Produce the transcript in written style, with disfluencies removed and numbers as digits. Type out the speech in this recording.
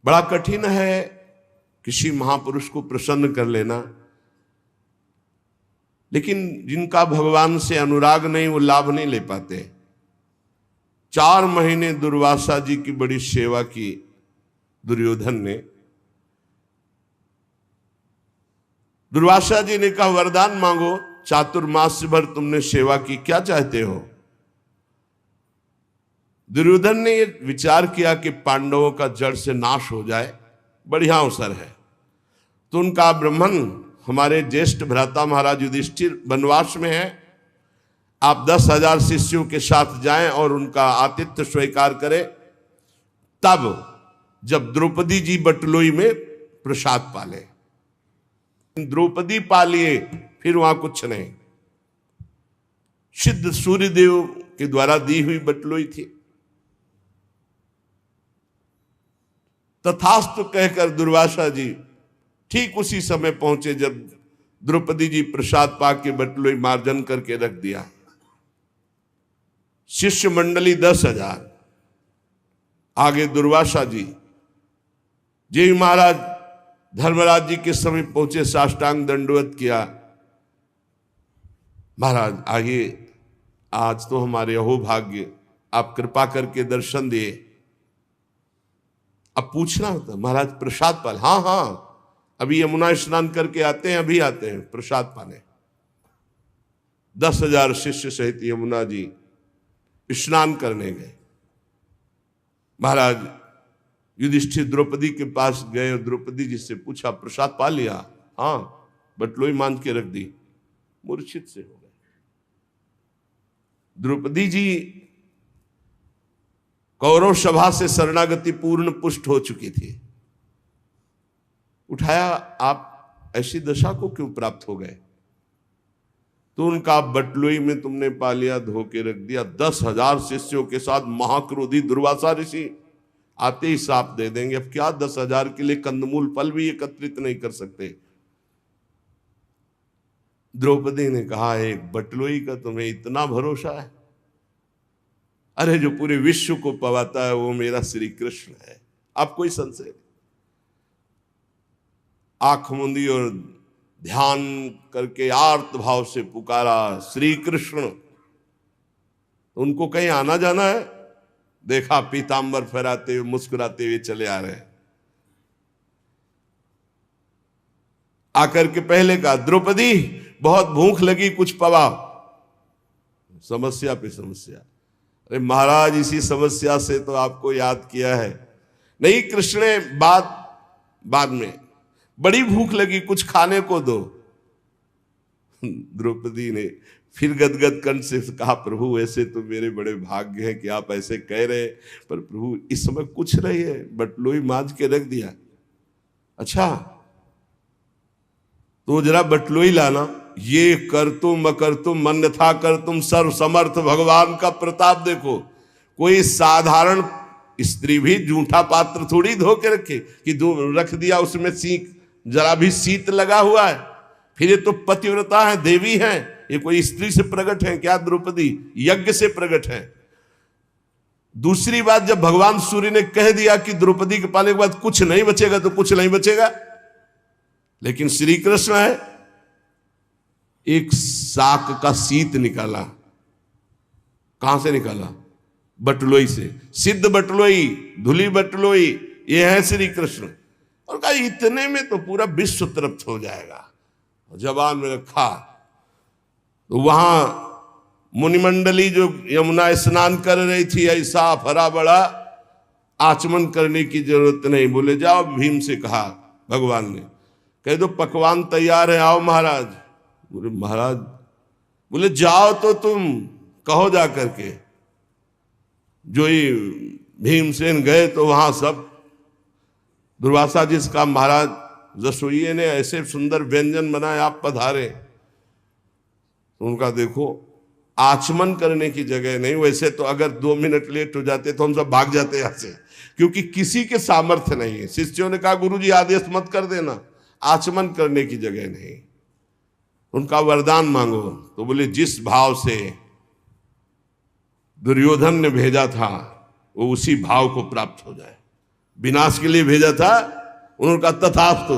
बड़ा कठिन है किसी महापुरुष को प्रसन्न कर लेना, लेकिन जिनका भगवान से अनुराग नहीं वो लाभ नहीं ले पाते। 4 महीने दुर्वासा जी की बड़ी सेवा की दुर्योधन ने। दुर्वासा जी ने कहा वरदान मांगो, चातुर्मास भर तुमने सेवा की, क्या चाहते हो? दुर्योधन ने ये विचार किया कि पांडवों का जड़ से नाश हो जाए, बढ़िया अवसर है। तो उनका ब्राह्मण हमारे ज्येष्ठ भ्राता महाराज युधिष्ठिर वनवास में है, आप 10,000 शिष्यों के साथ जाएं और उनका आतिथ्य स्वीकार करें। तब जब द्रौपदी जी बटलोई में प्रसाद पाले, द्रौपदी पालिए, फिर वहां कुछ नहीं। सिद्ध सूर्यदेव के द्वारा दी हुई बटलोई थी। तथास्तु कहकर दुर्वासा जी ठीक उसी समय पहुंचे जब द्रौपदी जी प्रसाद पाक के बटलोई मार्जन करके रख दिया। शिष्य मंडली 10,000, आगे दुर्वासा जी। जी महाराज धर्मराज जी के समय पहुंचे, साष्टांग दंडवत किया। महाराज आइए, आज तो हमारे अहोभाग्य, आप कृपा करके दर्शन दिए। अब पूछना होता महाराज प्रसाद पाल? हाँ हाँ, अभी यमुना स्नान करके आते हैं, अभी आते हैं प्रसाद पाने। 10,000 शिष्य सहित यमुना जी स्नान करने गए। महाराज युधिष्ठिर द्रौपदी के पास गए और द्रौपदी जी से पूछा प्रसाद पा लिया? हाँ, बटलोई मान के रख दी। मूर्छित से हो गए। द्रौपदी जी कौरव सभा से शरणागति पूर्ण पुष्ट हो चुकी थी। उठाया, आप ऐसी दशा को क्यों प्राप्त हो गए? तो उनका बटलोई में तुमने पा लिया, धो के रख दिया। 10,000 शिष्यों के साथ महाक्रोधी दुर्वासा ऋषि आते ही साप दे देंगे। अब क्या 10,000 के लिए कंदमूल फल भी एकत्रित नहीं कर सकते। द्रौपदी ने कहा एक बटलोई का तुम्हें इतना भरोसा है? अरे जो पूरे विश्व को पवाता है वो मेरा श्री कृष्ण है, आप कोई संशय नहीं। आंख मूंदी और ध्यान करके आर्त भाव से पुकारा श्री कृष्ण। उनको कहीं आना जाना है? देखा पीतांबर फहराते हुए मुस्कुराते हुए चले आ रहे हैं। आकर के पहले कहा द्रौपदी बहुत भूख लगी, कुछ पवा। समस्या पे समस्या। अरे महाराज इसी समस्या से तो आपको याद किया है। नहीं कृष्ण ने बाद में बड़ी भूख लगी, कुछ खाने को दो। द्रौपदी ने फिर गदगद कंठ से कहा प्रभु ऐसे तो मेरे बड़े भाग्य हैं कि आप ऐसे कह रहे, पर प्रभु इस समय कुछ नहीं है, बटलोई मांझ के रख दिया। अच्छा तो जरा बटलोई लाना। ये कर तुम अकर तुम अन्यथा कर तुम सर्व समर्थ भगवान का प्रताप देखो। कोई साधारण स्त्री भी जूठा पात्र थोड़ी धो के रखे कि रख दिया उसमें सीख जरा भी शीत लगा हुआ है। फिर ये तो पतिव्रता है, देवी हैं, ये कोई स्त्री से प्रकट है क्या? द्रौपदी यज्ञ से प्रकट है। दूसरी बात, जब भगवान सूर्य ने कह दिया कि द्रौपदी के पाने के बाद कुछ नहीं बचेगा तो कुछ नहीं बचेगा। लेकिन श्री कृष्ण है, एक साक का शीत निकाला। कहां से निकाला? बटलोई से। सिद्ध बटलोई, धुली बटलोई, ये है श्री कृष्ण। और कहा इतने में तो पूरा विश्व तृप्त हो जाएगा। जबान में रखा तो वहां मुनिमंडली जो यमुना स्नान कर रही थी, ऐसा फरा बड़ा आचमन करने की जरूरत नहीं। बोले जाओ, भीम से कहा भगवान ने, कह दो पकवान तैयार है, आओ महाराज। बोले महाराज, बोले जाओ तो तुम कहो जा करके। जो ही भीमसेन गए तो वहां सब दुर्वासा जी का महाराज रसोइये ने ऐसे सुंदर व्यंजन बनाए, आप पधारे। तो उनका देखो आचमन करने की जगह नहीं। वैसे तो अगर 2 मिनट लेट हो जाते तो हम सब भाग जाते यहां से, क्योंकि किसी के सामर्थ्य नहीं है। शिष्यों ने कहा गुरुजी आदेश मत कर देना, आचमन करने की जगह नहीं। उनका वरदान मांगो। तो बोले जिस भाव से दुर्योधन ने भेजा था वो उसी भाव को प्राप्त हो जाए। विनाश के लिए भेजा था, उन्होंने कहा तथास्तु,